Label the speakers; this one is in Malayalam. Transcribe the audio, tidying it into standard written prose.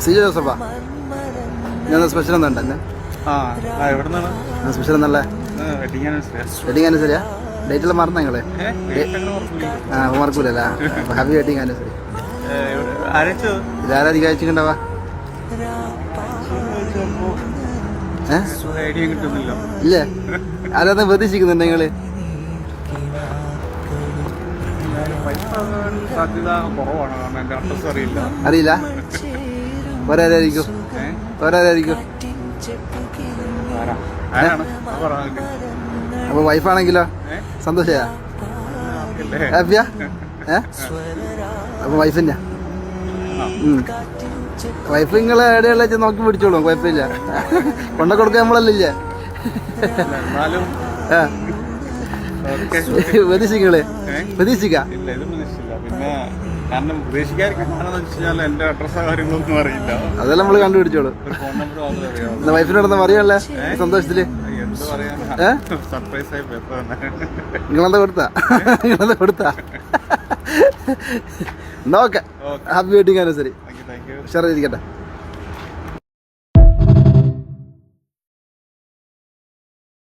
Speaker 1: സി ജെ ജോസഫാ ഞാൻ സ്പെഷ്യൽ ഒന്നും ഉണ്ടല്ലേ സ്പെഷ്യൽ എന്നല്ലേ വെഡിങ് ആനിവേഴ്സറിയാ ഡേറ്റ് എല്ലാം മറന്ന നിങ്ങള് മറക്കൂലല്ല ഹാപ്പി വെഡിങ് ആനിവേഴ്സറി ഇതാരാധികം അയച്ചിട്ടുണ്ടാവാ ഇല്ലേ ആരാധന പ്രതീക്ഷിക്കുന്നുണ്ട് നിങ്ങള് അറിയില്ല ഒരാരായിരിക്കും അപ്പൊ വൈഫാണെങ്കിലോ സന്തോഷയാ ഹാപ്പിയാ അപ്പൊ വൈഫിന്റെ വൈഫ് നിങ്ങളെ എവിടെയുള്ള നോക്കി പിടിച്ചോളൂ കുഴപ്പമില്ല കൊണ്ട കൊടുക്കാൻ നമ്മളല്ലേ പ്രതീക്ഷിക്കളെ പ്രതീക്ഷിക്കാം അതെല്ലാം നമ്മള് കണ്ടുപിടിച്ചോളൂ വൈഫിനോടൊന്നും അറിയാല്ലേ സന്തോഷത്തില് നിങ്ങളെന്താ കൊടുത്താ എന്നാ ഓക്കെ ഹാപ്പി വെഡിങ് ആനിവേഴ്സറി ഉഷാറായിരിക്കട്ടെ.